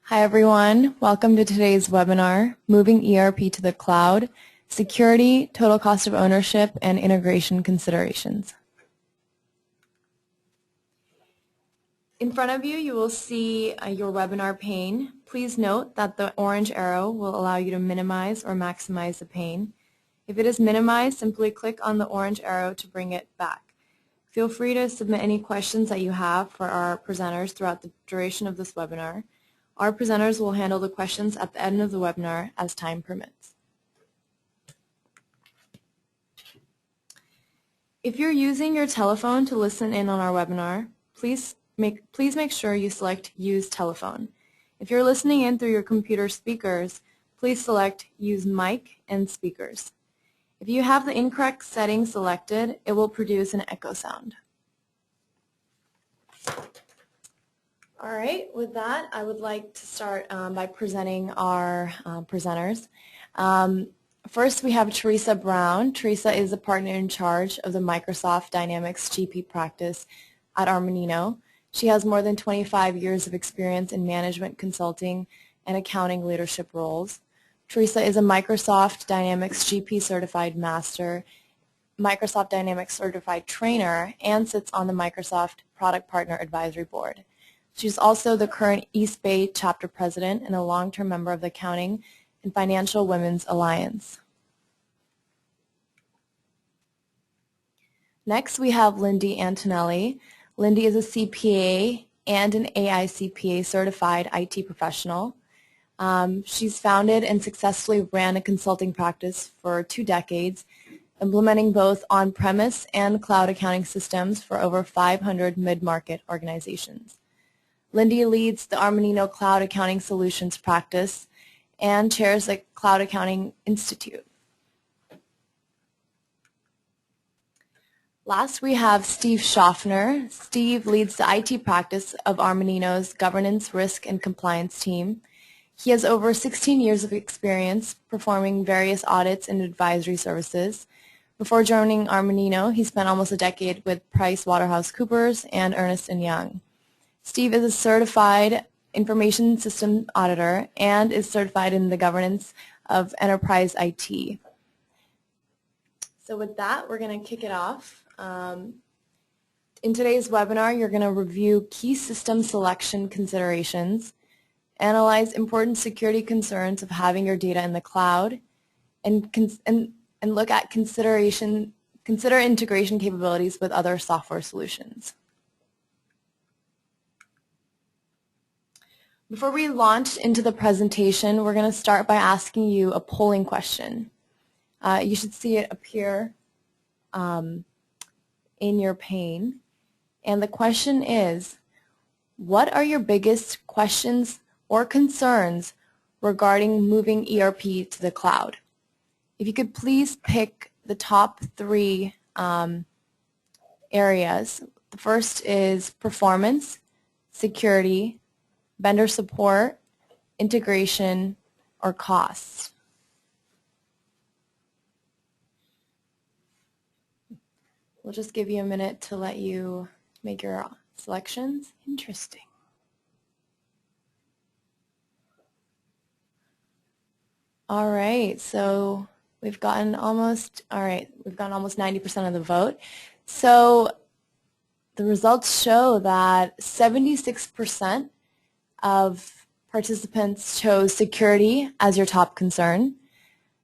Hi everyone, welcome to today's webinar, Moving ERP to the Cloud, Security, Total Cost of Ownership, and Integration Considerations. In front of you, you will see your webinar pane. Please note that the orange arrow will allow you to minimize or maximize the pane. If it is minimized, simply click on the orange arrow to bring it back. Feel free to submit any questions that you have for our presenters throughout the duration of this webinar. Our presenters will handle the questions at the end of the webinar as time permits. If you're using your telephone to listen in on our webinar, please make sure you select Use Telephone. If you're listening in through your computer speakers, please select Use Mic and Speakers. If you have the incorrect setting selected, it will produce an echo sound. All right, with that, I would like to start by presenting our presenters. First, we have Teresa Brown. Teresa is a partner in charge of the Microsoft Dynamics GP practice at Armanino. She has more than 25 years of experience in management consulting and accounting leadership roles. Teresa is a Microsoft Dynamics GP certified master, Microsoft Dynamics certified trainer, and sits on the Microsoft Product Partner Advisory Board. She's also the current East Bay chapter president and a long-term member of the Accounting and Financial Women's Alliance. Next, we have Lindy Antonelli. Lindy is a CPA and an AICPA certified IT professional. She's founded and successfully ran a consulting practice for 2 decades, implementing both on-premise and cloud accounting systems for over 500 mid-market organizations. Lindy leads the Armanino Cloud Accounting Solutions practice and chairs the Cloud Accounting Institute. Last, we have Steve Schaffner. Steve leads the IT practice of Armanino's Governance, Risk, and Compliance team. He has over 16 years of experience performing various audits and advisory services. Before joining Armanino, he spent almost a decade with PricewaterhouseCoopers and Ernst & Young. Steve is a certified information system auditor and is certified in the governance of enterprise IT. So with that, we're going to kick it off. In today's webinar, you're going to review key system selection considerations, analyze important security concerns of having your data in the cloud, and look at consider integration capabilities with other software solutions. Before we launch into the presentation, we're going to start by asking you a polling question. You should see it appear in your pane. And the question is, what are your biggest questions or concerns regarding moving ERP to the cloud? If you could please pick the top 3 areas. The first is performance, security, vendor support, integration, or costs. We'll just give you a minute to let you make your selections. Interesting. All right, so we've gotten almost 90% of the vote. So the results show that 76% of participants chose security as your top concern.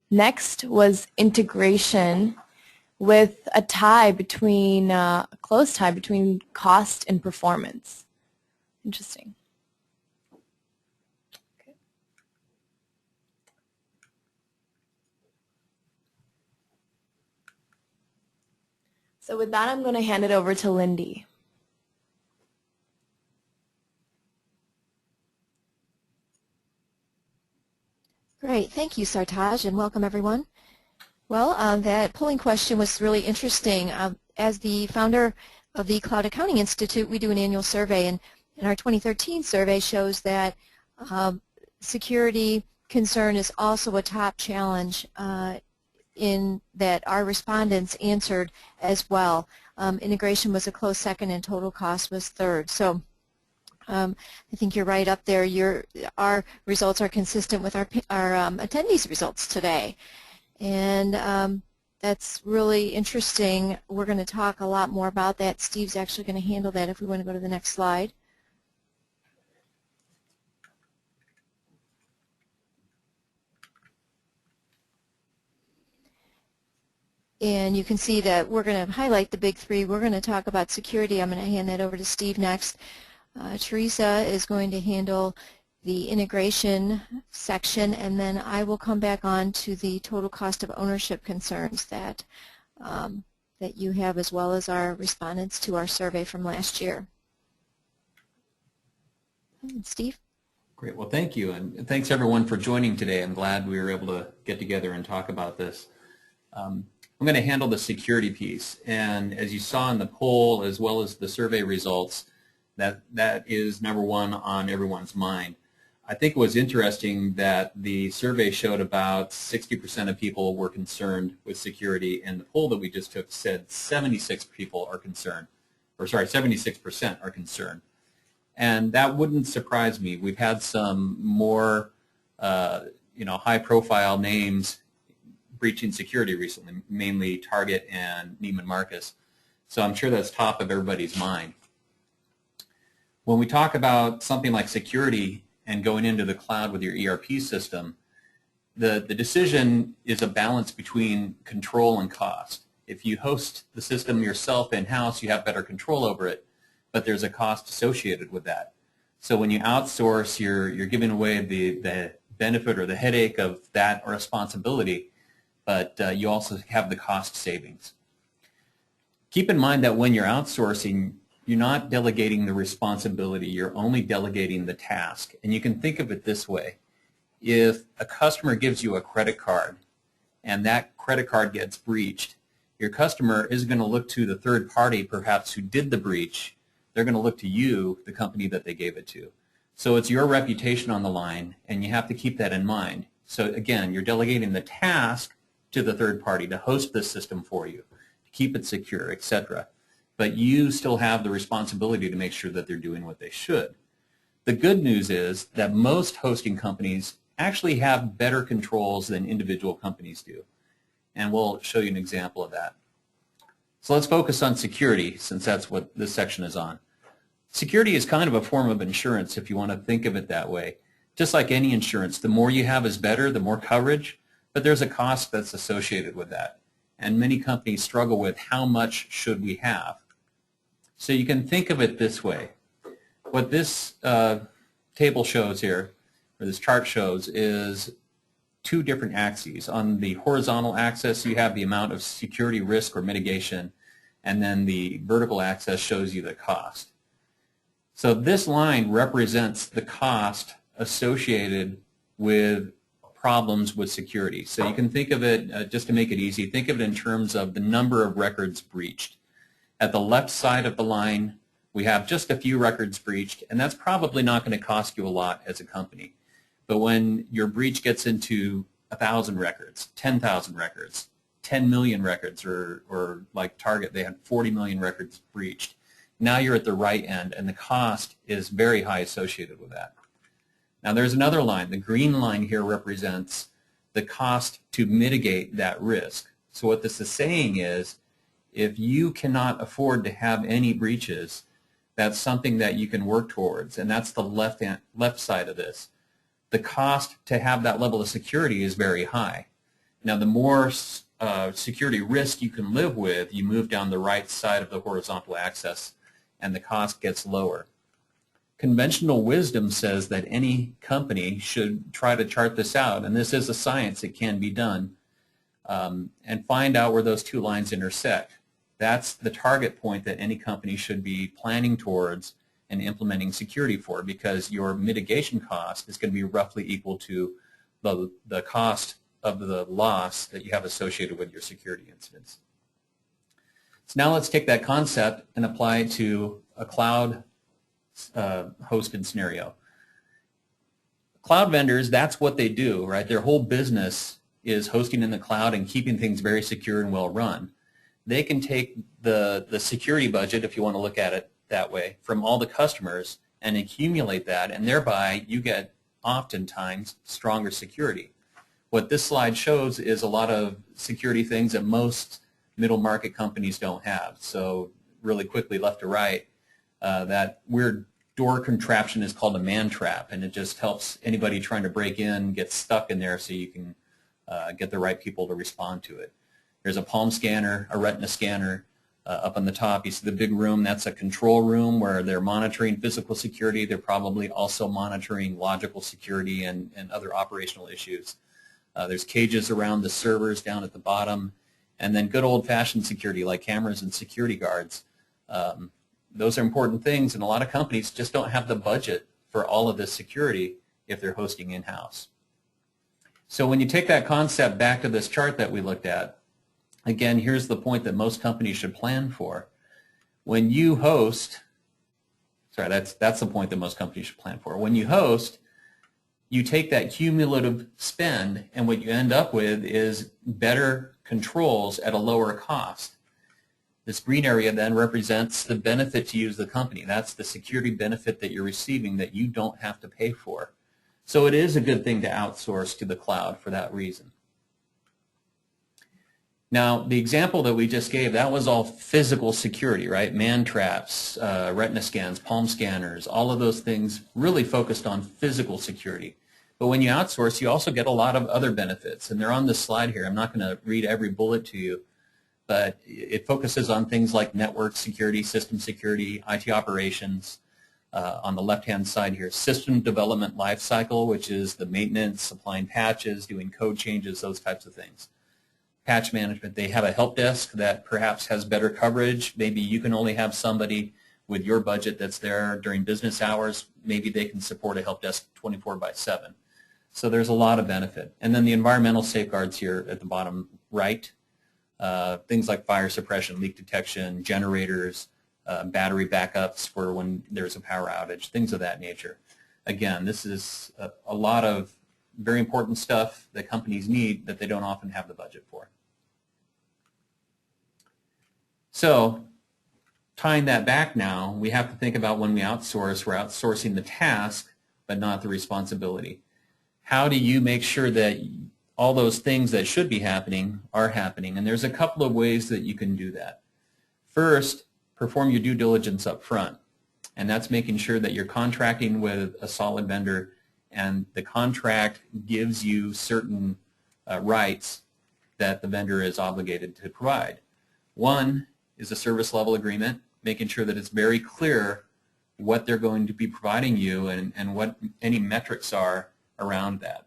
Next was integration, with a close tie between cost and performance. Interesting. Okay. So with that, I'm going to hand it over to Lindy. Great. Thank you, Sartaj, and welcome everyone. Well, that polling question was really interesting. As the founder of the Cloud Accounting Institute, we do an annual survey, and our 2013 survey shows that security concern is also a top challenge in that our respondents answered as well. Integration was a close second, and total cost was third. So I think you're right up there. Our results are consistent with our attendees' results today. And that's really interesting. We're going to talk a lot more about that. Steve's actually going to handle that if we want to go to the next slide. And you can see that we're going to highlight the big three. We're going to talk about security. I'm going to hand that over to Steve next. Teresa is going to handle the integration section, and then I will come back on to the total cost of ownership concerns that you have, as well as our respondents to our survey from last year. And Steve? Great. Well, thank you, and thanks everyone for joining today. I'm glad we were able to get together and talk about this. I'm going to handle the security piece, and as you saw in the poll as well as the survey results, that is number one on everyone's mind. I think it was interesting that the survey showed about 60% of people were concerned with security, and the poll that we just took said 76 people are concerned, or sorry, 76% are concerned. And that wouldn't surprise me. We've had some more high-profile names breaching security recently, mainly Target and Neiman Marcus. So I'm sure that's top of everybody's mind. When we talk about something like security and going into the cloud with your ERP system, the decision is a balance between control and cost. If you host the system yourself in-house, you have better control over it, but there's a cost associated with that. So when you outsource, you're giving away the benefit or the headache of that responsibility, but you also have the cost savings. Keep in mind that when you're outsourcing, you're not delegating the responsibility, you're only delegating the task. And you can think of it this way. If a customer gives you a credit card and that credit card gets breached, your customer is going to look to the third party perhaps who did the breach. They're going to look to you, the company that they gave it to. So it's your reputation on the line, and you have to keep that in mind. So again, you're delegating the task to the third party to host this system for you, to keep it secure, etc. But you still have the responsibility to make sure that they're doing what they should. The good news is that most hosting companies actually have better controls than individual companies do. And we'll show you an example of that. So let's focus on security, since that's what this section is on. Security is kind of a form of insurance, if you want to think of it that way. Just like any insurance, the more you have is better, the more coverage, but there's a cost that's associated with that. And many companies struggle with how much should we have. So you can think of it this way. What this table shows here, or this chart shows, is two different axes. On the horizontal axis, you have the amount of security risk or mitigation, and then the vertical axis shows you the cost. So this line represents the cost associated with problems with security. So you can think of it, just to make it easy, think of it in terms of the number of records breached. At the left side of the line, we have just a few records breached, and that's probably not going to cost you a lot as a company. But when your breach gets into 1,000 records, 10,000 records, 10 million records, or like Target, they had 40 million records breached, now you're at the right end, and the cost is very high associated with that. Now there's another line. The green line here represents the cost to mitigate that risk. So what this is saying is, if you cannot afford to have any breaches, that's something that you can work towards, and that's the left side of this. The cost to have that level of security is very high. Now the more security risk you can live with, you move down the right side of the horizontal axis, and the cost gets lower. Conventional wisdom says that any company should try to chart this out, and this is a science, it can be done, and find out where those two lines intersect. That's the target point that any company should be planning towards and implementing security for, because your mitigation cost is going to be roughly equal to the cost of the loss that you have associated with your security incidents. So now let's take that concept and apply it to a cloud hosted scenario. Cloud vendors, that's what they do, right? Their whole business is hosting in the cloud and keeping things very secure and well run. They can take the security budget, if you want to look at it that way, from all the customers and accumulate that, and thereby you get oftentimes stronger security. What this slide shows is a lot of security things that most middle market companies don't have. So really quickly, left to right, that weird door contraption is called a man trap, and it just helps anybody trying to break in get stuck in there so you can get the right people to respond to it. There's a palm scanner, a retina scanner. Up on the top, you see the big room. That's a control room where they're monitoring physical security. They're probably also monitoring logical security and other operational issues. There's cages around the servers down at the bottom. And then good old-fashioned security like cameras and security guards. Those are important things, and a lot of companies just don't have the budget for all of this security if they're hosting in-house. So when you take that concept back to this chart that we looked at, again, here's the point that most companies should plan for. When you host, sorry, that's the point that most companies should plan for. When you host, you take that cumulative spend, and what you end up with is better controls at a lower cost. This green area then represents the benefit to you as the company. That's the security benefit that you're receiving that you don't have to pay for. So it is a good thing to outsource to the cloud for that reason. Now, the example that we just gave, that was all physical security, right? Man traps, retina scans, palm scanners, all of those things really focused on physical security. But when you outsource, you also get a lot of other benefits, and they're on this slide here. I'm not going to read every bullet to you, but it focuses on things like network security, system security, IT operations. On the left-hand side here, system development lifecycle, which is the maintenance, supplying patches, doing code changes, those types of things. Patch management, they have a help desk that perhaps has better coverage. Maybe you can only have somebody with your budget that's there during business hours. Maybe they can support a help desk 24/7. So there's a lot of benefit. And then the environmental safeguards here at the bottom right, things like fire suppression, leak detection, generators, battery backups for when there's a power outage, things of that nature. Again, this is a lot of very important stuff that companies need that they don't often have the budget for. So tying that back now, we have to think about when we outsource, we're outsourcing the task but not the responsibility. How do you make sure that all those things that should be happening are happening? And there's a couple of ways that you can do that. First, perform your due diligence up front, and that's making sure that you're contracting with a solid vendor and the contract gives you certain rights that the vendor is obligated to provide. One is a service level agreement, making sure that it's very clear what they're going to be providing you and what any metrics are around that.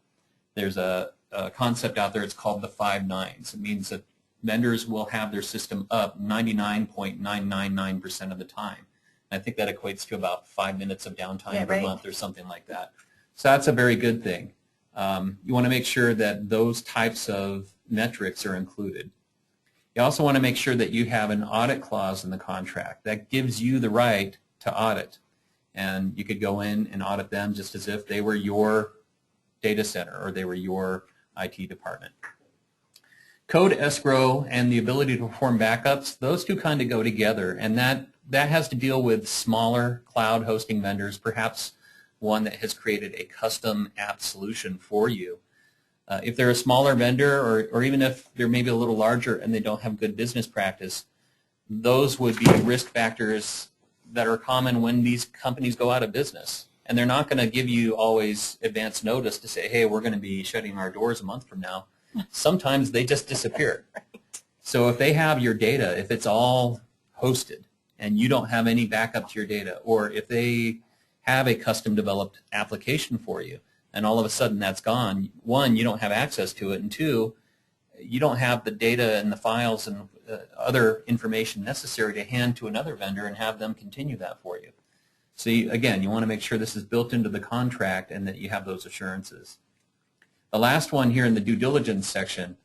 There's a concept out there, it's called the 5 nines. It means that vendors will have their system up 99.999% of the time. And I think that equates to about 5 minutes of downtime per month or something like that. So that's a very good thing. You want to make sure that those types of metrics are included. You also want to make sure that you have an audit clause in the contract that gives you the right to audit. And you could go in and audit them just as if they were your data center or they were your IT department. Code escrow and the ability to perform backups, those two kind of go together, and that has to deal with smaller cloud hosting vendors, perhaps one that has created a custom app solution for you. If they're a smaller vendor or even if they're maybe a little larger and they don't have good business practice, those would be risk factors that are common when these companies go out of business. And they're not going to give you always advance notice to say, hey, we're going to be shutting our doors a month from now. Sometimes they just disappear. So if they have your data, if it's all hosted and you don't have any backup to your data, or if they have a custom developed application for you and all of a sudden that's gone, one, you don't have access to it, and two, you don't have the data and the files and other information necessary to hand to another vendor and have them continue that for you. So again, you want to make sure this is built into the contract and that you have those assurances. The last one here in the due diligence section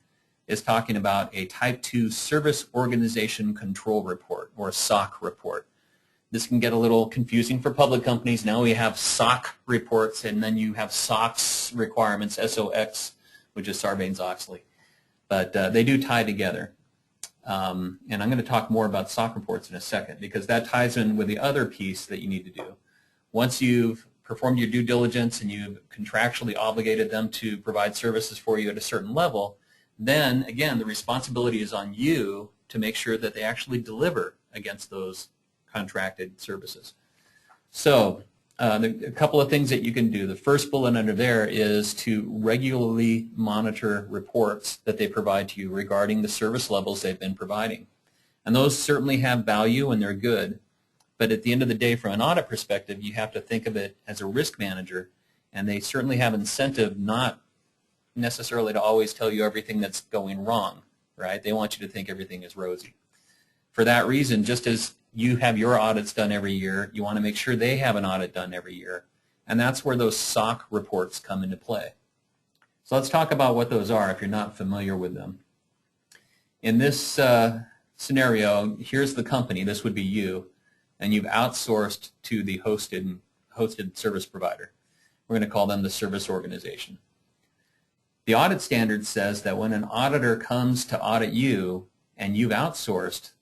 is talking about a Type 2 Service Organization Control Report, or SOC report. This can get a little confusing for public companies. Now we have SOC reports, and then you have SOX requirements, SOX, which is Sarbanes-Oxley. But they do tie together. And I'm going to talk more about SOC reports in a second because that ties in with the other piece that you need to do. Once you've performed your due diligence and you've contractually obligated them to provide services for you at a certain level, then again the responsibility is on you to make sure that they actually deliver against those contracted services. So a couple of things that you can do. The first bullet under there is to regularly monitor reports that they provide to you regarding the service levels they've been providing. And those certainly have value and they're good. But at the end of the day, from an audit perspective, you have to think of it as a risk manager, and they certainly have incentive not necessarily to always tell you everything that's going wrong, right? They want you to think everything is rosy. For that reason, just as you have your audits done every year, you want to make sure they have an audit done every year, and that's where those SOC reports come into play. So let's talk about what those are if you're not familiar with them. In this scenario, here's the company, this would be you, and you've outsourced to the hosted service provider. We're going to call them the service organization. The audit standard says that when an auditor comes to audit you and you've outsourced,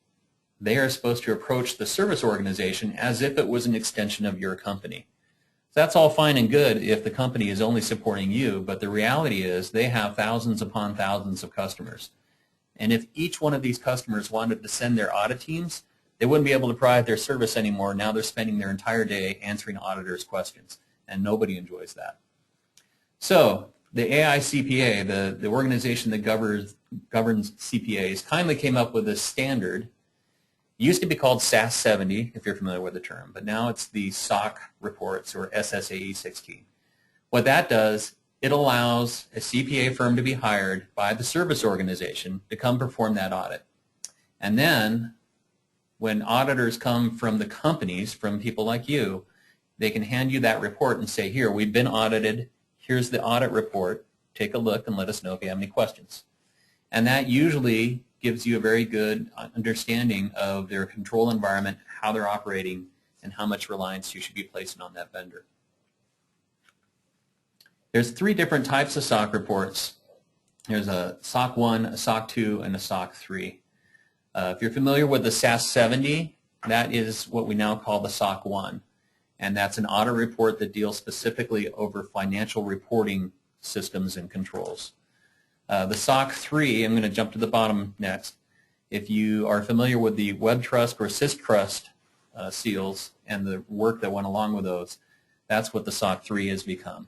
they are supposed to approach the service organization as if it was an extension of your company. So that's all fine and good if the company is only supporting you, but the reality is they have thousands upon thousands of customers. And if each one of these customers wanted to send their audit teams, they wouldn't be able to provide their service anymore. Now they're spending their entire day answering auditors' questions, and nobody enjoys that. So the AICPA, the organization that governs CPAs, kindly came up with a standard. It used to be called SAS 70, if you're familiar with the term, but now it's the SOC Reports, or SSAE 16. What that does, it allows a CPA firm to be hired by the service organization to come perform that audit. And then when auditors come from the companies, from people like you, they can hand you that report and say, here, we've been audited, here's the audit report, take a look and let us know if you have any questions. And that usually gives you a very good understanding of their control environment, how they're operating, and how much reliance you should be placing on that vendor. There's 3 different types of SOC reports. There's a SOC 1, a SOC 2, and a SOC 3. If you're familiar with the SAS 70, that is what we now call the SOC 1. And that's an audit report that deals specifically over financial reporting systems and controls. The SOC 3, I'm going to jump to the bottom next. If you are familiar with the Web Trust or SysTrust seals and the work that went along with those, that's what the SOC 3 has become.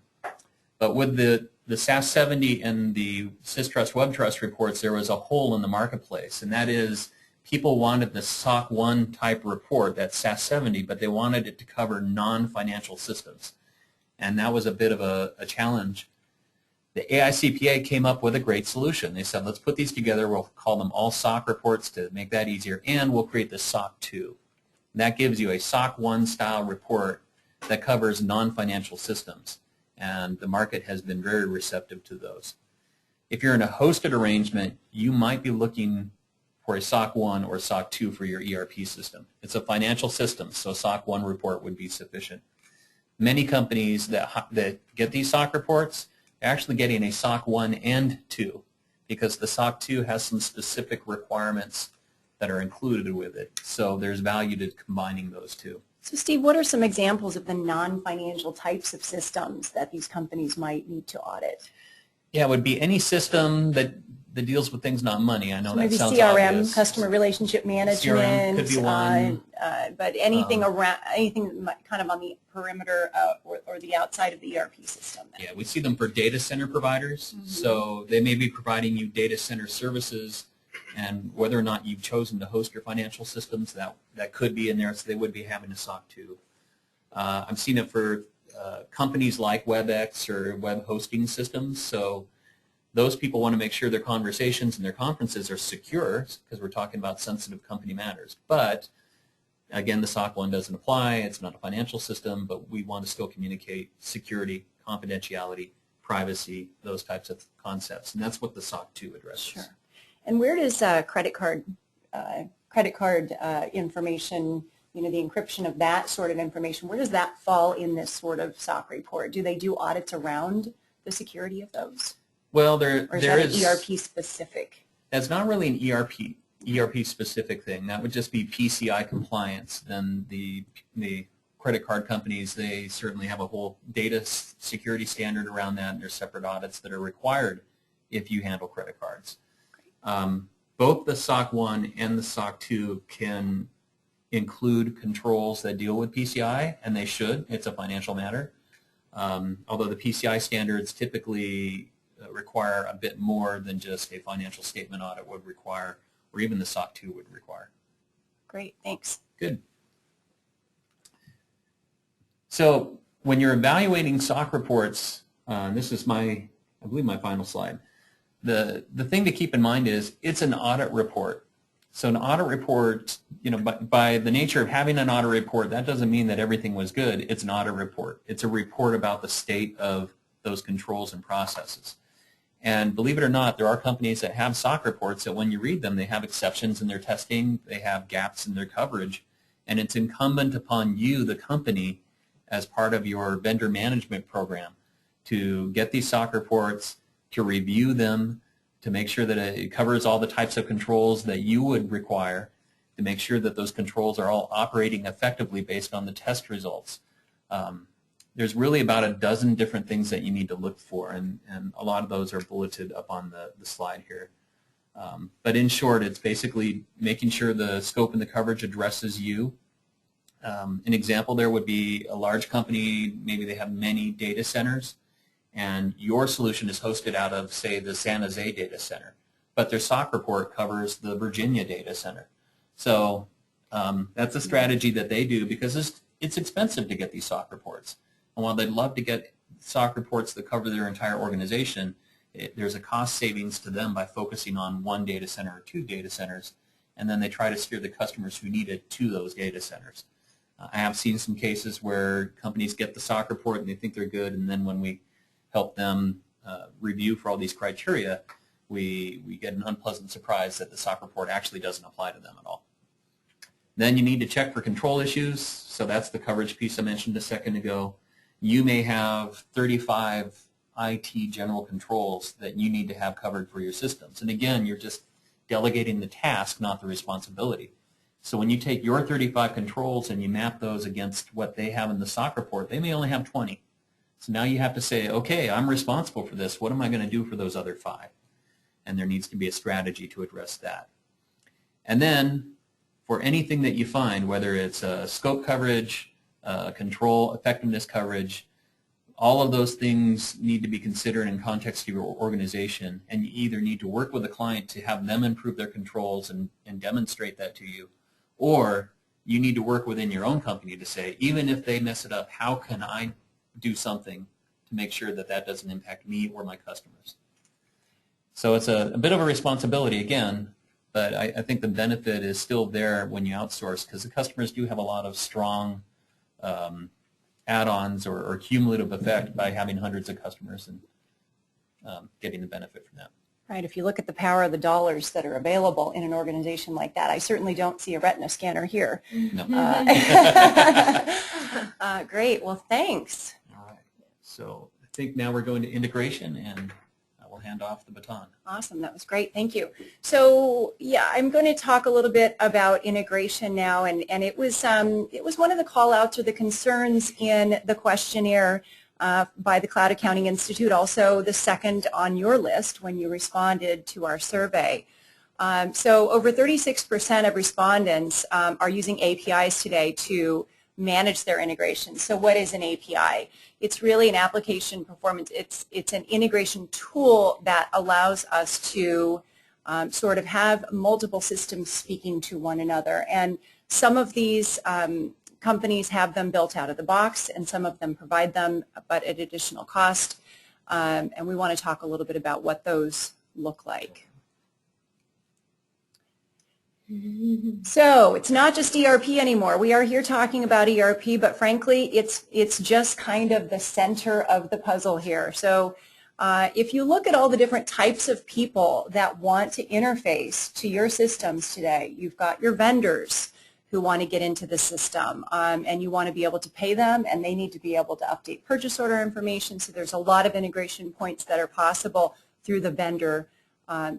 But with the SAS 70 and the SysTrust Web Trust reports, there was a hole in the marketplace, and that is people wanted the SOC 1 type report, that SAS 70, but they wanted it to cover non-financial systems. And that was a bit of a challenge. The AICPA came up with a great solution. They said, let's put these together, we'll call them all SOC reports to make that easier, and we'll create the SOC 2. And that gives you a SOC 1 style report that covers non-financial systems. And the market has been very receptive to those. If you're in a hosted arrangement, you might be looking for a SOC 1 or SOC 2 for your ERP system. It's a financial system, so SOC 1 report would be sufficient. Many companies that get these SOC reports are actually getting a SOC 1 and 2 because the SOC 2 has some specific requirements that are included with it. So there's value to combining those two. So Steve, what are some examples of the non-financial types of systems that these companies might need to audit? Yeah, it would be any system that deals with things, not money. I know that sounds maybe CRM, obvious. customer relationship management. CRM could be one. But anything around, anything kind of on the perimeter or the outside of the ERP system. Then. Yeah, we see them for data center providers. Mm-hmm. So they may be providing you data center services, and whether or not you've chosen to host your financial systems, that could be in there. So they would be having a SOC 2. I've seen it for companies like WebEx or web hosting systems. So those people want to make sure their conversations and their conferences are secure because we're talking about sensitive company matters. But again, the SOC 1 doesn't apply. It's not a financial system, but we want to still communicate security, confidentiality, privacy, those types of concepts. And that's what the SOC 2 addresses. Sure. And where does credit card information, the encryption of that sort of information, where does that fall in this sort of SOC report? Do they do audits around the security of those? Well, or is that an ERP specific? That's not really an ERP specific thing. That would just be PCI compliance. Then the credit card companies, they certainly have a whole data security standard around that, and there's separate audits that are required if you handle credit cards. Both the SOC 1 and the SOC 2 can include controls that deal with PCI, and they should. It's a financial matter. Although the PCI standards typically require a bit more than just a financial statement audit would require, or even the SOC 2 would require. Great, thanks. Good. So when you're evaluating SOC reports, this is I believe my final slide. The thing to keep in mind is it's an audit report. So an audit report, by the nature of having an audit report, that doesn't mean that everything was good. It's an audit report. It's a report about the state of those controls and processes. And believe it or not, there are companies that have SOC reports that when you read them, they have exceptions in their testing, they have gaps in their coverage, and it's incumbent upon you, the company, as part of your vendor management program, to get these SOC reports, to review them, to make sure that it covers all the types of controls that you would require, to make sure that those controls are all operating effectively based on the test results. There's really about a dozen different things that you need to look for, and a lot of those are bulleted up on the slide here. But in short, it's basically making sure the scope and the coverage addresses you. An example there would be a large company, maybe they have many data centers, and your solution is hosted out of, say, the San Jose data center, but their SOC report covers the Virginia data center. So that's a strategy that they do because it's expensive to get these SOC reports. And while they'd love to get SOC reports that cover their entire organization, there's a cost savings to them by focusing on one data center or two data centers, and then they try to steer the customers who need it to those data centers. I have seen some cases where companies get the SOC report and they think they're good, and then when we help them review for all these criteria, we get an unpleasant surprise that the SOC report actually doesn't apply to them at all. Then you need to check for control issues, so that's the coverage piece I mentioned a second ago. You may have 35 IT general controls that you need to have covered for your systems. And again, you're just delegating the task, not the responsibility. So when you take your 35 controls and you map those against what they have in the SOC report, they may only have 20. So now you have to say, okay, I'm responsible for this. What am I going to do for those other 5? And there needs to be a strategy to address that. And then for anything that you find, whether it's scope coverage, control effectiveness coverage, all of those things need to be considered in context of your organization, and you either need to work with the client to have them improve their controls and demonstrate that to you, or you need to work within your own company to say, even if they mess it up, how can I do something to make sure that that doesn't impact me or my customers? So it's a bit of a responsibility again, but I think the benefit is still there when you outsource, because the customers do have a lot of strong add-ons or cumulative effect by having hundreds of customers and getting the benefit from that. Right, if you look at the power of the dollars that are available in an organization like that, I certainly don't see a retina scanner here. No. Great, well thanks. All right, so I think now we're going to integration, and I will hand off the baton. Awesome, that was great, thank you. So yeah, I'm going to talk a little bit about integration now, and it was one of the call-outs or the concerns in the questionnaire by the Cloud Accounting Institute, also the second on your list when you responded to our survey. So over 36% of respondents are using APIs today to manage their integration. So what is an API? It's really an application performance. It's an integration tool that allows us to sort of have multiple systems speaking to one another. And some of these companies have them built out of the box, and some of them provide them, but at additional cost. And we want to talk a little bit about what those look like. So it's not just ERP anymore. We are here talking about ERP, but frankly, it's just kind of the center of the puzzle here. So if you look at all the different types of people that want to interface to your systems today, you've got your vendors who want to get into the system, and you want to be able to pay them, and they need to be able to update purchase order information. So there's a lot of integration points that are possible through the vendor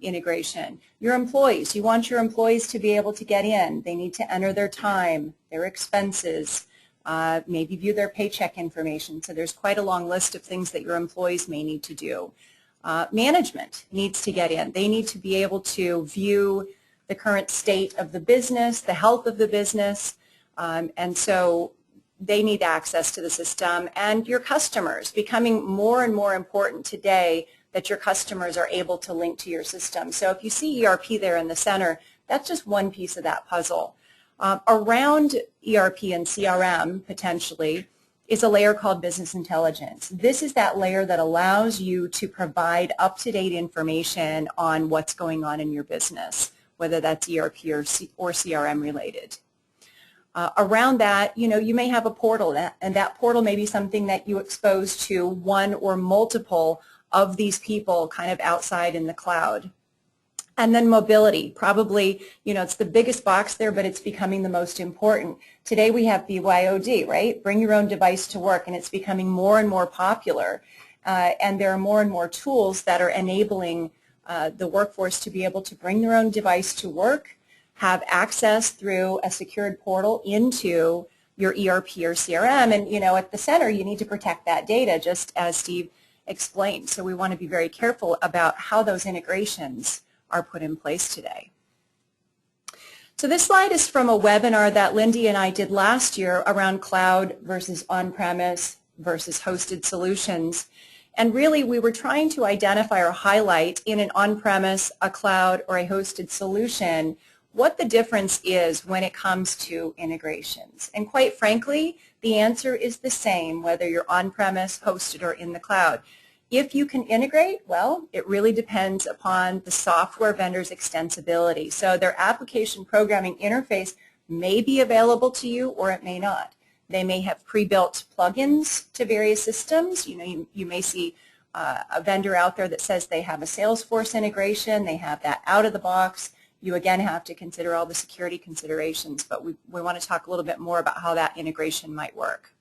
integration. Your employees, you want your employees to be able to get in. They need to enter their time, their expenses, maybe view their paycheck information. So there's quite a long list of things that your employees may need to do. Management needs to get in. They need to be able to view the current state of the business, the health of the business, and so they need access to the system. And your customers, becoming more and more important today, that your customers are able to link to your system. So if you see ERP there in the center, that's just one piece of that puzzle. Around ERP and CRM, potentially, is a layer called business intelligence. This is that layer that allows you to provide up-to-date information on what's going on in your business, whether that's ERP or CRM related. Around that, you may have a portal, and that portal may be something that you expose to one or multiple of these people kind of outside in the cloud. And then mobility, probably, it's the biggest box there, but it's becoming the most important. Today we have BYOD, right? Bring your own device to work, and it's becoming more and more popular. And there are more and more tools that are enabling the workforce to be able to bring their own device to work, have access through a secured portal into your ERP or CRM. And, at the center, you need to protect that data, just as Steve explained. So we want to be very careful about how those integrations are put in place today. So this slide is from a webinar that Lindy and I did last year around cloud versus on-premise versus hosted solutions. And really we were trying to identify or highlight in an on-premise, a cloud, or a hosted solution what the difference is when it comes to integrations. And quite frankly, the answer is the same whether you're on-premise, hosted, or in the cloud. If you can integrate, well, it really depends upon the software vendor's extensibility. So their application programming interface may be available to you or it may not. They may have pre-built plugins to various systems. You may see a vendor out there that says they have a Salesforce integration. They have that out of the box. You again have to consider all the security considerations, but we want to talk a little bit more about how that integration might work.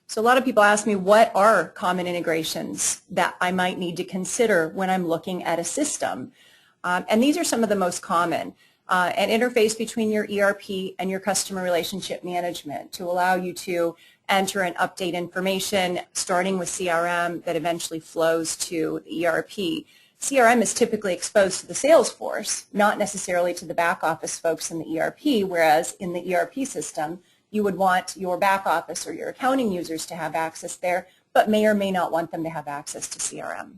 So a lot of people ask me, what are common integrations that I might need to consider when I'm looking at a system? And these are some of the most common. An interface between your ERP and your customer relationship management to allow you to enter and update information starting with CRM that eventually flows to the ERP. CRM is typically exposed to the Salesforce, not necessarily to the back office folks in the ERP, whereas in the ERP system, you would want your back office or your accounting users to have access there, but may or may not want them to have access to CRM.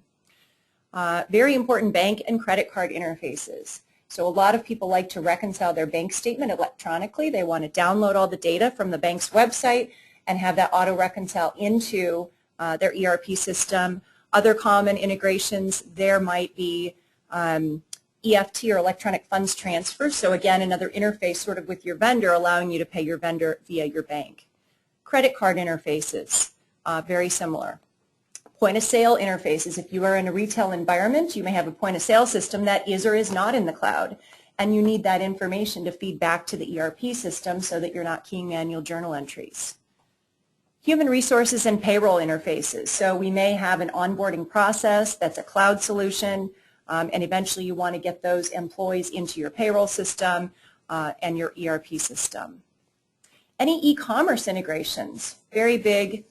Very important bank and credit card interfaces. So a lot of people like to reconcile their bank statement electronically. They want to download all the data from the bank's website and have that auto-reconcile into their ERP system. Other common integrations there might be EFT or electronic funds transfer. So again, another interface sort of with your vendor, allowing you to pay your vendor via your bank. Credit card interfaces, very similar. Point of sale interfaces. If you are in a retail environment, you may have a point of sale system that is or is not in the cloud, and you need that information to feed back to the ERP system so that you're not keying manual journal entries. Human resources and payroll interfaces. So we may have an onboarding process that's a cloud solution, and eventually you want to get those employees into your payroll system and your ERP system. Any e-commerce integrations, very big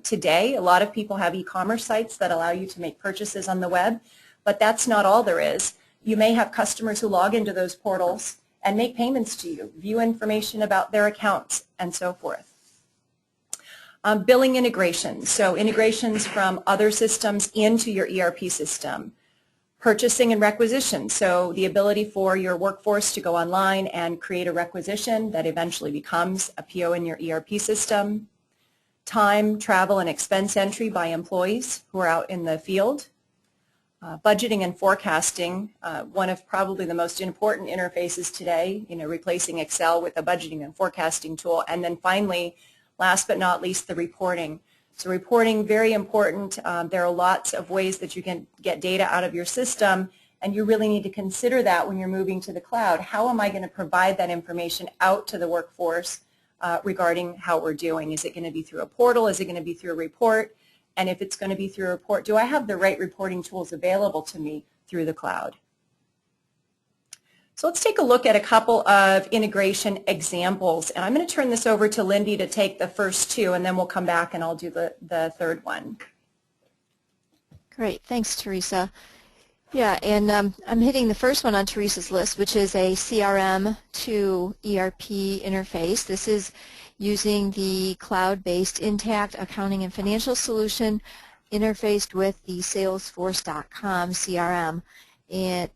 today. A lot of people have e-commerce sites that allow you to make purchases on the web, but that's not all there is. You may have customers who log into those portals and make payments to you, view information about their accounts, and so forth. Billing integrations, so integrations from other systems into your ERP system. Purchasing and requisition, so the ability for your workforce to go online and create a requisition that eventually becomes a PO in your ERP system. Time, travel, and expense entry by employees who are out in the field. Budgeting and forecasting, one of probably the most important interfaces today, replacing Excel with a budgeting and forecasting tool. And then finally, last but not least, the reporting. So reporting, very important. There are lots of ways that you can get data out of your system, and you really need to consider that when you're moving to the cloud. How am I going to provide that information out to the workforce regarding how we're doing? Is it going to be through a portal? Is it going to be through a report? And if it's going to be through a report, do I have the right reporting tools available to me through the cloud? So let's take a look at a couple of integration examples. And I'm going to turn this over to Lindy to take the first two, and then we'll come back and I'll do the third one. Great, thanks, Teresa. Yeah, and I'm hitting the first one on Teresa's list, which is a CRM to ERP interface. This is using the cloud-based Intact accounting and financial solution interfaced with the Salesforce.com CRM. And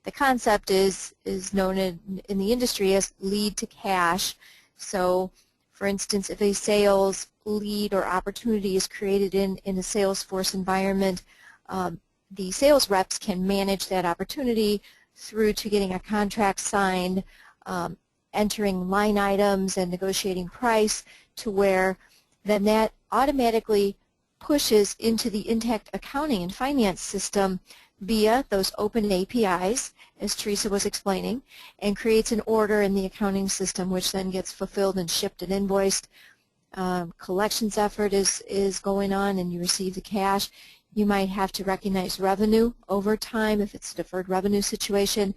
the concept is known in the industry as lead to cash. So, for instance, if a sales lead or opportunity is created in a Salesforce environment, the sales reps can manage that opportunity through to getting a contract signed, entering line items and negotiating price, to where then that automatically pushes into the Intact accounting and finance system via those open APIs, as Teresa was explaining, and creates an order in the accounting system, which then gets fulfilled and shipped and invoiced. Collections effort is going on, and you receive the cash. You might have to recognize revenue over time if it's a deferred revenue situation.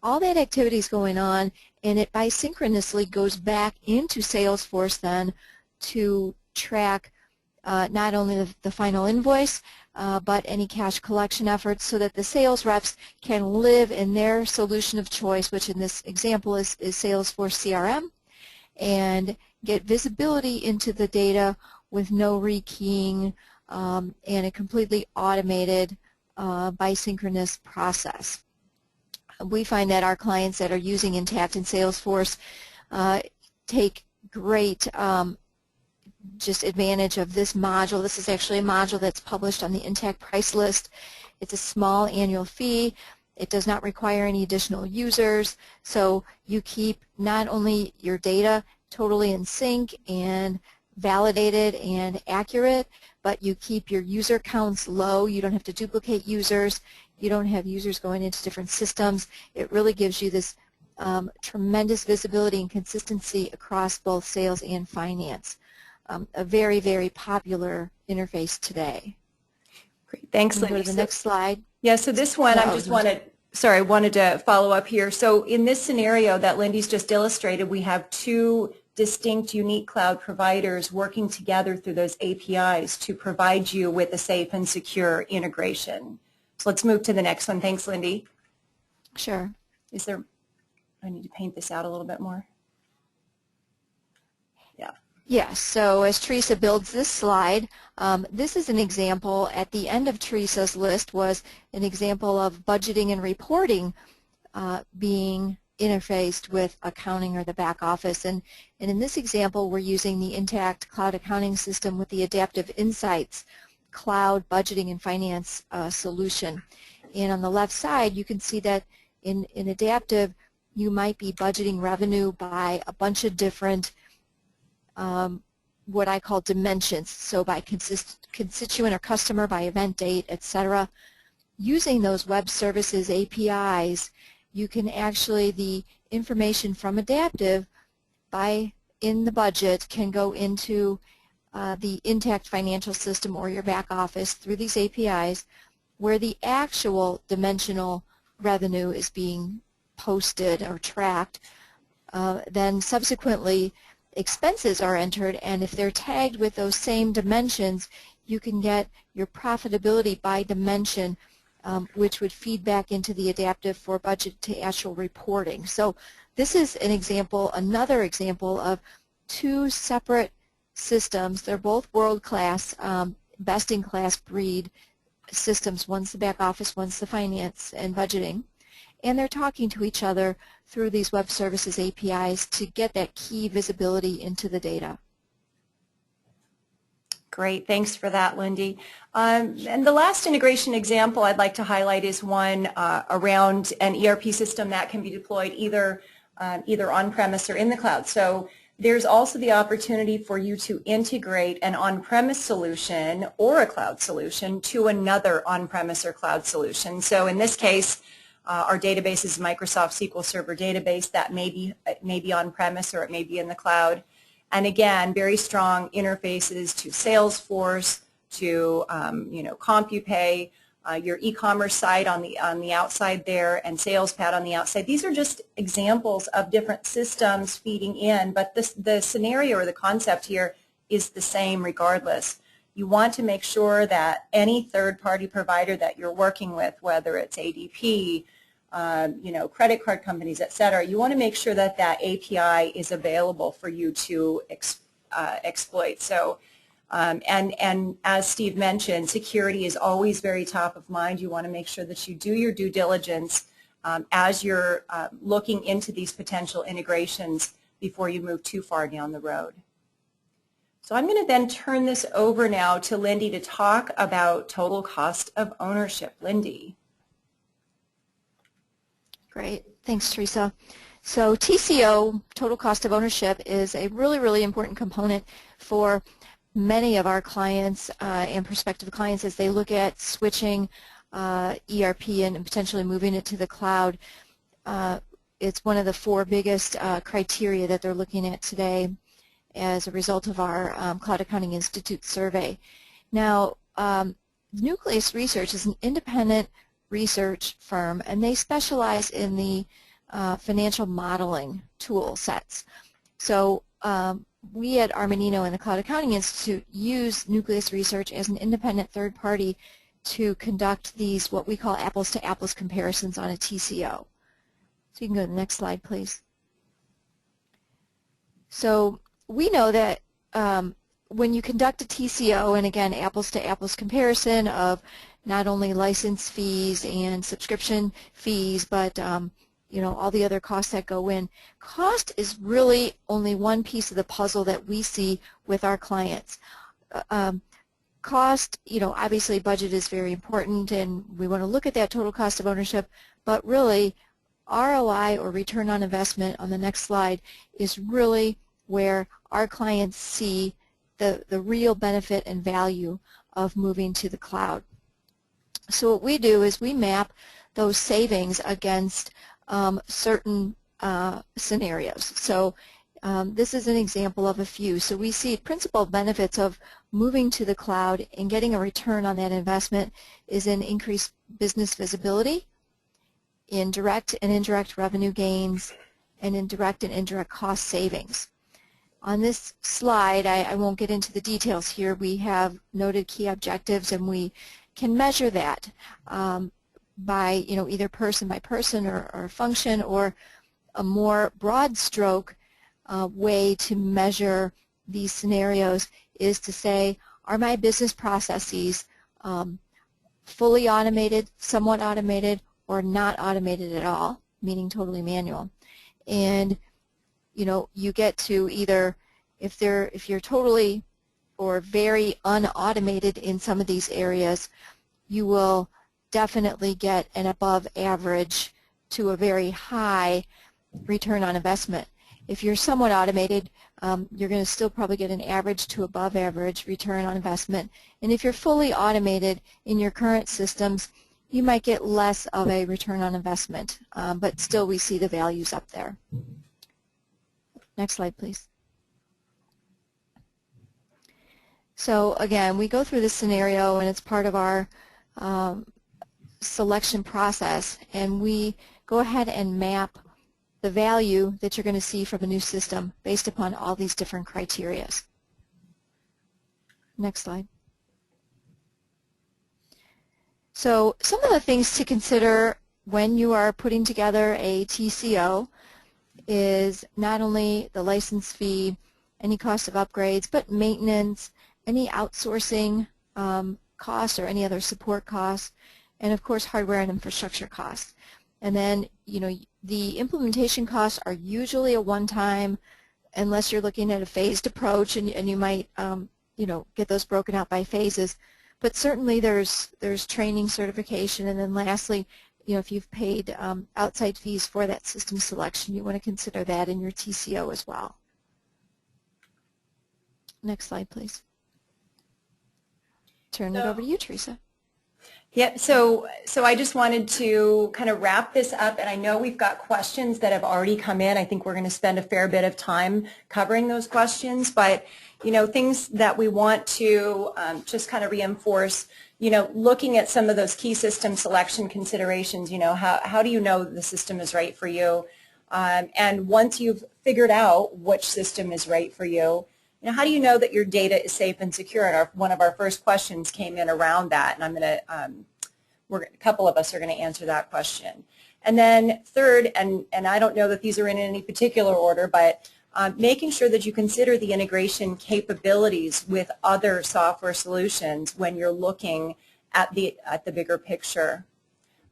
All that activity is going on, and it bisynchronously goes back into Salesforce then to track not only the final invoice, but any cash collection efforts, so that the sales reps can live in their solution of choice, which in this example is Salesforce CRM, and get visibility into the data with no rekeying, and a completely automated bisynchronous process. We find that our clients that are using Intact and Salesforce take great just advantage of this module. This is actually a module that's published on the Intact price list. It's a small annual fee. It does not require any additional users, so you keep not only your data totally in sync and validated and accurate, but you keep your user counts low. You don't have to duplicate users. You don't have users going into different systems. It really gives you this tremendous visibility and consistency across both sales and finance. A very, very popular interface today. Great. Thanks, Lindy. Go to the next slide. Yeah, so this one I wanted to follow up here. So in this scenario that Lindy's just illustrated, we have two distinct, unique cloud providers working together through those APIs to provide you with a safe and secure integration. So let's move to the next one. Thanks, Lindy. Sure. I need to paint this out a little bit more. Yeah. Yes, so as Teresa builds this slide, this is an example. At the end of Teresa's list was an example of budgeting and reporting being interfaced with accounting or the back office. And in this example, we're using the Intact Cloud Accounting System with the Adaptive Insights Cloud Budgeting and Finance solution. And on the left side, you can see that in Adaptive, you might be budgeting revenue by a bunch of different what I call dimensions, so by constituent or customer, by event date, etc. Using those web services APIs, you can actually, the information from Adaptive in the budget can go into the Intact financial system or your back office through these APIs, where the actual dimensional revenue is being posted or tracked. Then subsequently expenses are entered, and if they're tagged with those same dimensions, you can get your profitability by dimension, which would feed back into the Adaptive for budget to actual reporting. So this is an example, another example of two separate systems. They're both world-class, best-in-class breed systems. One's the back office, one's the finance and budgeting. And they're talking to each other through these web services APIs to get that key visibility into the data. Great, thanks for that, Lindy. And the last integration example I'd like to highlight is one around an ERP system that can be deployed either on-premise or in the cloud. So there's also the opportunity for you to integrate an on-premise solution or a cloud solution to another on-premise or cloud solution. So in this case, our database is Microsoft SQL Server database that may be on-premise or it may be in the cloud. And again, very strong interfaces to Salesforce, to CompuPay, your e-commerce site on the outside there, and sales pad on the outside. These are just examples of different systems feeding in, but the scenario or the concept here is the same regardless. You want to make sure that any third-party provider that you're working with, whether it's ADP, credit card companies, et cetera, you want to make sure that that API is available for you to exploit. So, and as Steve mentioned, security is always very top of mind. You want to make sure that you do your due diligence as you're looking into these potential integrations before you move too far down the road. So I'm going to then turn this over now to Lindy to talk about total cost of ownership. Lindy. Great. Thanks, Teresa. So TCO, total cost of ownership, is a really, really important component for many of our clients and prospective clients as they look at switching ERP and potentially moving it to the cloud. It's one of the 4 biggest criteria that they're looking at today as a result of our Cloud Accounting Institute survey. Now, Nucleus Research is an independent research firm, and they specialize in the financial modeling tool sets. So we at Armanino and the Cloud Accounting Institute use Nucleus Research as an independent third party to conduct these what we call apples-to-apples comparisons on a TCO. So you can go to the next slide, please. So we know that when you conduct a TCO, and again, apples-to-apples comparison of not only license fees and subscription fees, but all the other costs that go in, cost is really only one piece of the puzzle that we see with our clients. Cost, obviously budget is very important, and we want to look at that total cost of ownership, but really ROI, or return on investment, on the next slide, is really where our clients see the real benefit and value of moving to the cloud. So what we do is we map those savings against certain scenarios. So this is an example of a few. So we see principal benefits of moving to the cloud and getting a return on that investment is in increased business visibility, in direct and indirect revenue gains, and in direct and indirect cost savings. On this slide, I won't get into the details here. We have noted key objectives, and we can measure that by either person by person or function, or a more broad stroke way to measure these scenarios is to say, are my business processes fully automated, somewhat automated, or not automated at all, meaning totally manual? And you get to either, if you're totally or very unautomated in some of these areas, you will definitely get an above average to a very high return on investment. If you're somewhat automated, you're going to still probably get an average to above average return on investment. And if you're fully automated in your current systems, you might get less of a return on investment, but still we see the values up there. Next slide, please. So again, we go through this scenario, and it's part of our selection process, and we go ahead and map the value that you're going to see from a new system based upon all these different criteria. Next slide. So some of the things to consider when you are putting together a TCO is not only the license fee, any cost of upgrades, but maintenance, any outsourcing costs or any other support costs, and of course hardware and infrastructure costs. And then the implementation costs are usually a one-time, unless you're looking at a phased approach, and you might get those broken out by phases. But certainly there's training, certification, and then lastly, if you've paid outside fees for that system selection, you want to consider that in your TCO as well. Next slide, please. Turn it over to you, Teresa. Yep, so I just wanted to kind of wrap this up, and I know we've got questions that have already come in. I think we're going to spend a fair bit of time covering those questions, but, you know, things that we want to just kind of reinforce, you know, looking at some of those key system selection considerations, you know, how do you know the system is right for you? And once you've figured out which system is right for you, you know, how do you know that your data is safe and secure? And one of our first questions came in around that, and I'm going to, a couple of us are going to answer that question. And then third, and I don't know that these are in any particular order, but making sure that you consider the integration capabilities with other software solutions when you're looking at the bigger picture.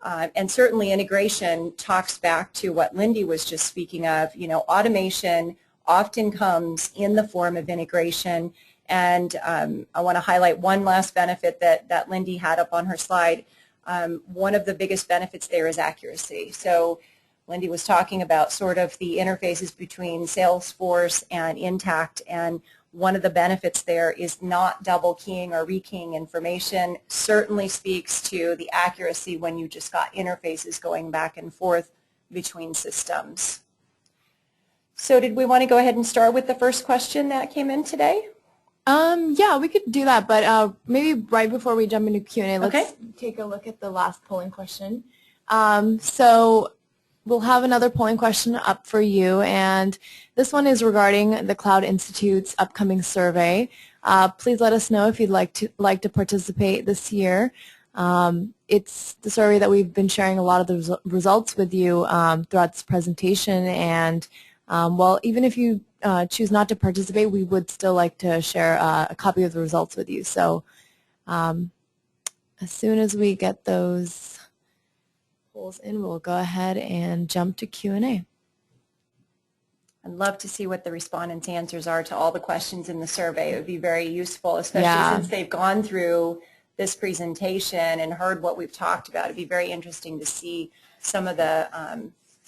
And certainly integration talks back to what Lindy was just speaking of. You know, automation often comes in the form of integration, and I want to highlight one last benefit that Lindy had up on her slide. One of the biggest benefits there is accuracy. So Lindy was talking about sort of the interfaces between Salesforce and Intact, and one of the benefits there is not double keying or rekeying information. Certainly speaks to the accuracy when you just got interfaces going back and forth between systems. So did we want to go ahead and start with the first question that came in today? Yeah, we could do that, but maybe right before we jump into Q&A, let's take a look at the last polling question. So we'll have another polling question up for you, and this one is regarding the Cloud Institute's upcoming survey. Please let us know if you'd like to participate this year. It's the survey that we've been sharing a lot of the results with you throughout this presentation, and well, even if you choose not to participate, we would still like to share a copy of the results with you. So as soon as we get those polls in, we'll go ahead and jump to Q&A. I'd love to see what the respondents' answers are to all the questions in the survey. It would be very useful, especially since they've gone through this presentation and heard what we've talked about. It'd be very interesting to see some of the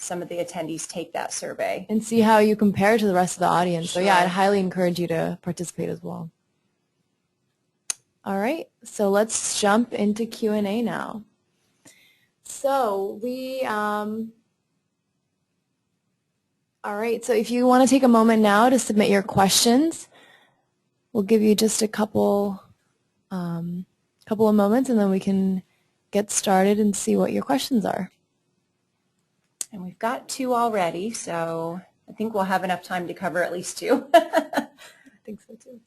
attendees take that survey. And see how you compare to the rest of the audience. Sure. So yeah, I'd highly encourage you to participate as well. All right, so let's jump into Q&A now. So all right, so if you want to take a moment now to submit your questions, we'll give you just a couple of moments, and then we can get started and see what your questions are. And we've got 2 already, so I think we'll have enough time to cover at least 2. I think so too.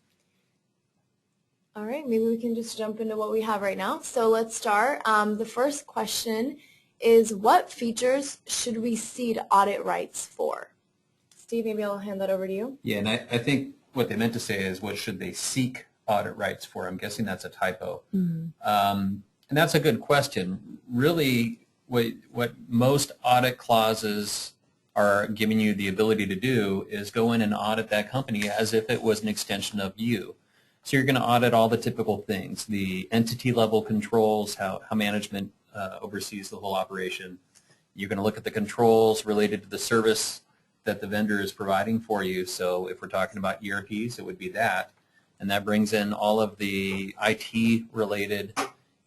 All right, maybe we can just jump into what we have right now. So let's start. The first question is, what features should we cede audit rights for? Steve, maybe I'll hand that over to you. Yeah, and I think what they meant to say is, what should they seek audit rights for? I'm guessing that's a typo. Mm-hmm. And that's a good question. Really, what most audit clauses are giving you the ability to do is go in and audit that company as if it was an extension of you. So you're going to audit all the typical things, the entity level controls, how management oversees the whole operation. You're going to look at the controls related to the service that the vendor is providing for you. So if we're talking about ERPs, it would be that. And that brings in all of the IT-related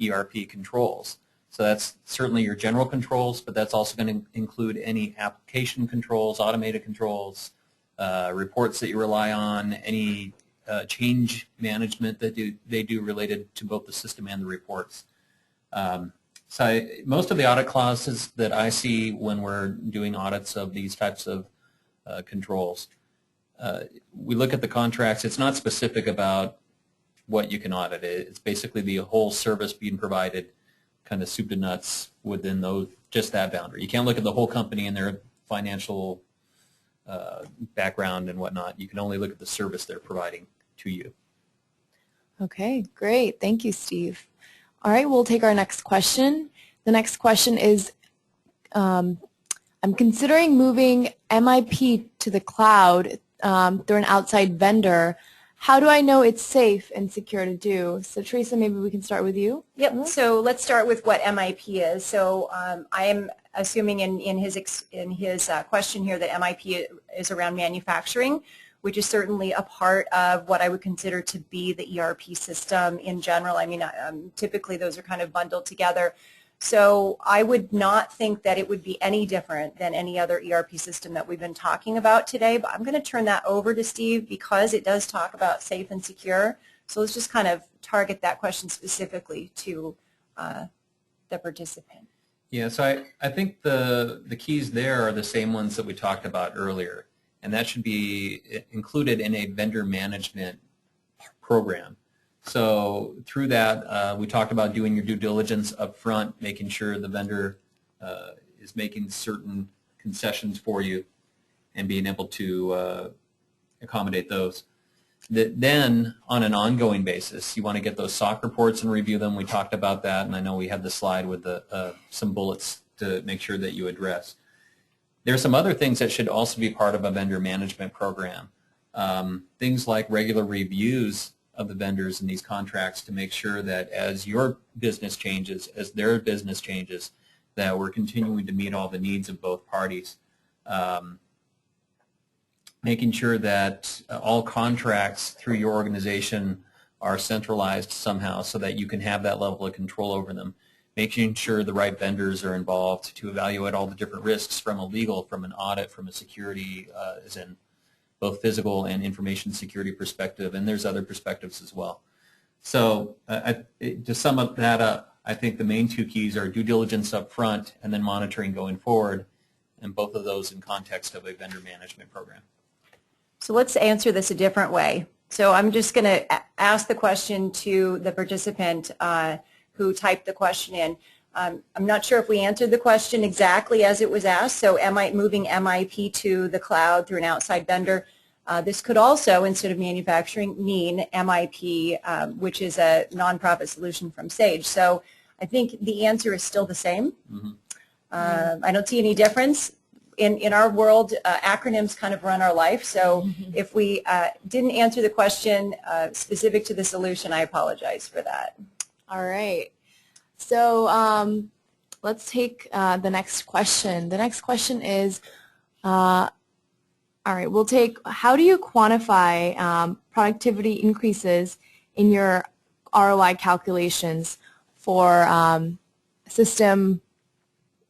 ERP controls. So that's certainly your general controls, but that's also going to include any application controls, automated controls, reports that you rely on, any change management that they do related to both the system and the reports. So most of the audit clauses that I see when we're doing audits of these types of controls, we look at the contracts. It's not specific about what you can audit. It's basically the whole service being provided, kind of soup to nuts within those, just that boundary. You can't look at the whole company and their financial background and whatnot. You can only look at the service they're providing to you. Okay, great. Thank you, Steve. All right, we'll take our next question. The next question is, I'm considering moving MIP to the cloud through an outside vendor. How do I know it's safe and secure to do? So Teresa, maybe we can start with you. Yep. So let's start with what MIP is. So I am assuming in his question here that MIP is around manufacturing. which is certainly a part of what I would consider to be the ERP system in general. I mean, typically those are kind of bundled together. So I would not think that it would be any different than any other ERP system that we've been talking about today, but I'm going to turn that over to Steve because it does talk about safe and secure. So let's just kind of target that question specifically to the participant. Yeah, so I think the keys there are the same ones that we talked about earlier, and that should be included in a vendor management program. So through that, we talked about doing your due diligence up front, making sure the vendor is making certain concessions for you and being able to accommodate those. Then, on an ongoing basis, you want to get those SOC reports and review them. We talked about that, and I know we had the slide with some bullets to make sure that you address. There are some other things that should also be part of a vendor management program. Things like regular reviews of the vendors in these contracts to make sure that as your business changes, as their business changes, that we're continuing to meet all the needs of both parties. Making sure that all contracts through your organization are centralized somehow so that you can have that level of control over them. Making sure the right vendors are involved to evaluate all the different risks from a legal, from an audit, from a security, as in both physical and information security perspective, and there's other perspectives as well. So to sum up that up, I think the main two keys are due diligence up front and then monitoring going forward, and both of those in context of a vendor management program. So let's answer this a different way. So I'm just going to ask the question to the participant who typed the question in. I'm not sure if we answered the question exactly as it was asked. So moving MIP to the cloud through an outside vendor. This could also, instead of manufacturing, mean MIP, which is a nonprofit solution from Sage. So I think the answer is still the same. I don't see any difference. In our world, acronyms kind of run our life. So if we didn't answer the question specific to the solution, I apologize for that. All right. So let's take the next question. The next question is, all right, we'll take, how do you quantify productivity increases in your ROI calculations for system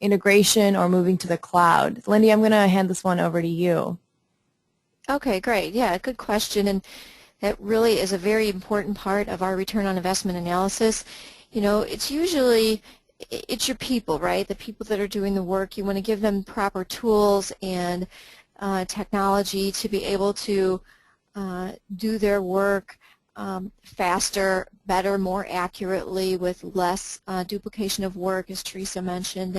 integration or moving to the cloud? Lindy, I'm going to hand this one over to you. Okay, great. Yeah, good question. And that really is a very important part of our return on investment analysis. You know, it's usually, it's your people, right? The people that are doing the work. You want to give them proper tools and technology to be able to do their work faster, better, more accurately, with less duplication of work, as Teresa mentioned,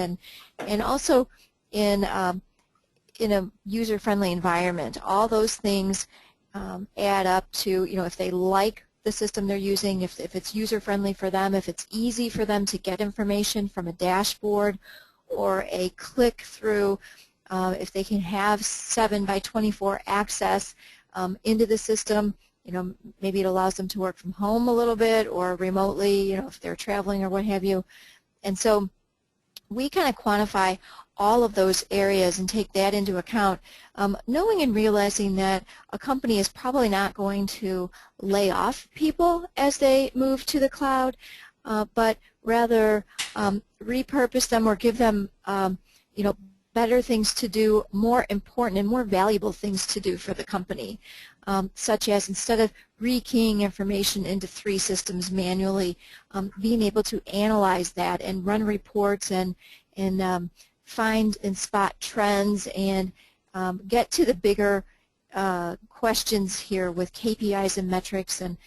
and also in a user-friendly environment. All those things add up to, you know, if they like the system they're using, if it's user-friendly for them, if it's easy for them to get information from a dashboard or a click-through, if they can have 7/24 access into the system. You know, maybe it allows them to work from home a little bit or remotely, you know, if they're traveling or what have you. And so we kind of quantify all of those areas and take that into account, knowing and realizing that a company is probably not going to lay off people as they move to the cloud, but rather repurpose them or give them, you know, better things to do, more important and more valuable things to do for the company, such as instead of rekeying information into 3 systems manually, being able to analyze that and run reports and find and spot trends and get to the bigger questions here with KPIs and metrics, and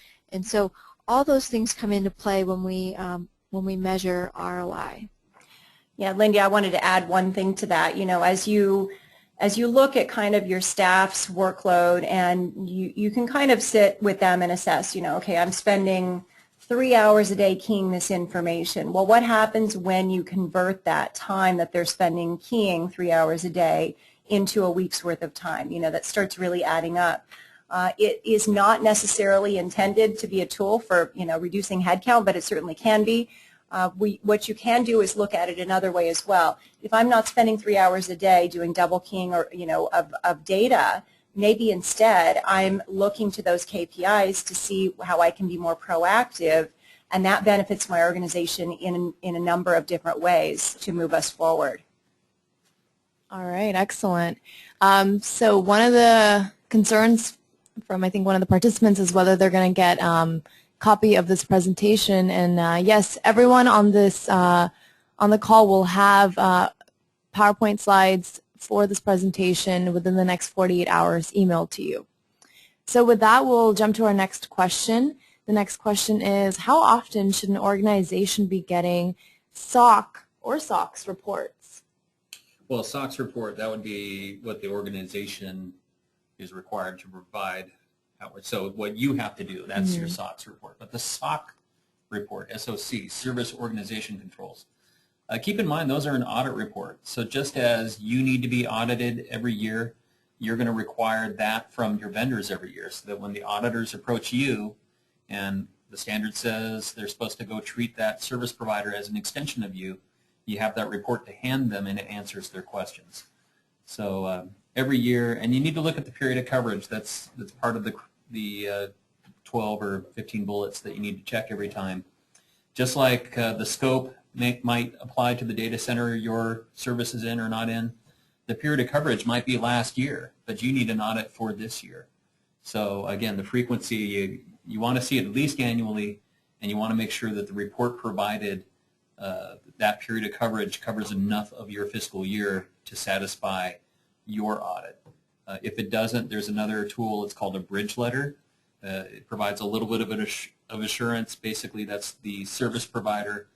so all those things come into play when we measure ROI. Yeah, Lindy, I wanted to add one thing to that. You know, as you look at kind of your staff's workload, and you can kind of sit with them and assess, you know, okay, I'm spending 3 hours a day keying this information. Well, what happens when you convert that time that they're spending keying 3 hours a day into a week's worth of time? You know, that starts really adding up. It is not necessarily intended to be a tool for, you know, reducing headcount, but it certainly can be. What you can do is look at it another way as well. If I'm not spending 3 hours a day doing double keying or, you know, of data, maybe instead I'm looking to those KPIs to see how I can be more proactive, and that benefits my organization in a number of different ways to move us forward. All right, excellent. So one of the concerns from, I think, one of the participants is whether they're going to get copy of this presentation. And yes, everyone on this on the call will have PowerPoint slides for this presentation within the next 48 hours emailed to you. So with that, we'll jump to our next question. The next question is, how often should an organization be getting SOC or SOX reports? Well, a SOX report, that would be what the organization is required to provide outward. So what you have to do, that's your SOX report. But the SOC report, SOC, Service Organization Controls, keep in mind those are an audit report. So just as you need to be audited every year, you're going to require that from your vendors every year, so that when the auditors approach you and the standard says they're supposed to go treat that service provider as an extension of you, you have that report to hand them and it answers their questions. So every year, and you need to look at the period of coverage. That's part of the 12 or 15 bullets that you need to check every time. Just like the scope might apply to the data center your service is in or not in, the period of coverage might be last year, but you need an audit for this year. So again, the frequency, you want to see it at least annually, and you want to make sure that the report provided, that period of coverage covers enough of your fiscal year to satisfy your audit. If it doesn't, there's another tool. It's called a bridge letter. It provides a little bit of assurance. Basically, that's the service provider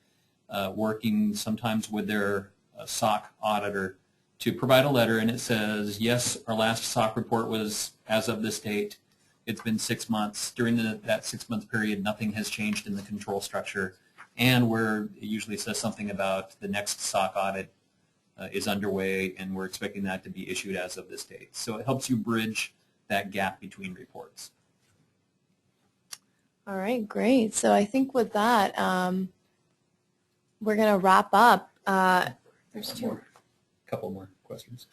working sometimes with their SOC auditor to provide a letter, and it says, yes, our last SOC report was as of this date. It's been 6 months. During that 6-month period, nothing has changed in the control structure, and it usually says something about the next SOC audit is underway, and we're expecting that to be issued as of this date. So it helps you bridge that gap between reports. All right, great. So I think with that, we're going to wrap up. There's two. Couple more questions.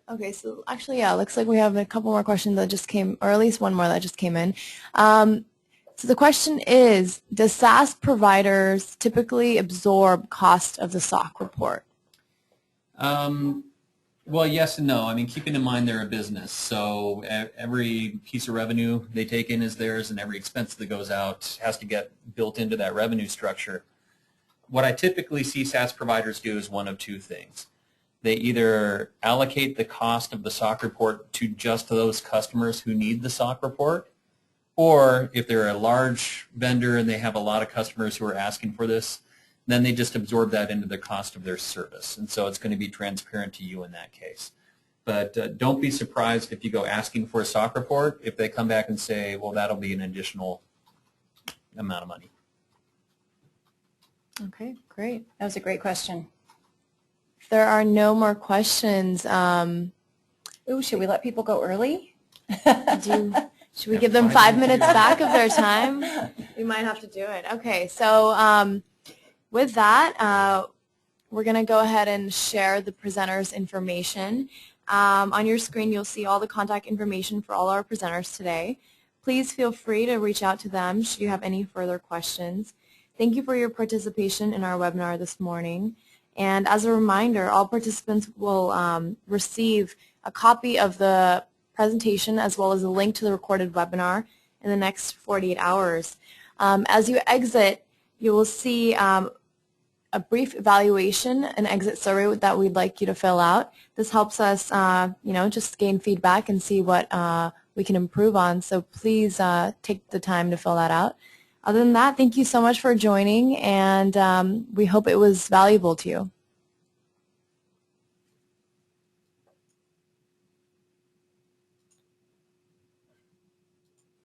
Okay, so actually, yeah, looks like we have a couple more questions that just came, or at least one more that just came in. So the question is, does SaaS providers typically absorb cost of the SOC report? Well, yes and no. I mean, keeping in mind they're a business, so every piece of revenue they take in is theirs, and every expense that goes out has to get built into that revenue structure. What I typically see SaaS providers do is one of two things. They either allocate the cost of the SOC report to just those customers who need the SOC report, or if they're a large vendor and they have a lot of customers who are asking for this, then they just absorb that into the cost of their service. And so it's going to be transparent to you in that case. But don't be surprised if you go asking for a SOC report if they come back and say, well, that'll be an additional amount of money. Okay, great. That was a great question. If there are no more questions, Ooh, should we let people go early? should we give them 5 minutes back of their time? We might have to do it. Okay, so with that, we're going to go ahead and share the presenters' information. On your screen, you'll see all the contact information for all our presenters today. Please feel free to reach out to them should you have any further questions. Thank you for your participation in our webinar this morning. And as a reminder, all participants will receive a copy of the presentation as well as a link to the recorded webinar in the next 48 hours. As you exit, you will see a brief evaluation, an exit survey that we'd like you to fill out. This helps us, just gain feedback and see what we can improve on. So please take the time to fill that out. Other than that, thank you so much for joining, and we hope it was valuable to you.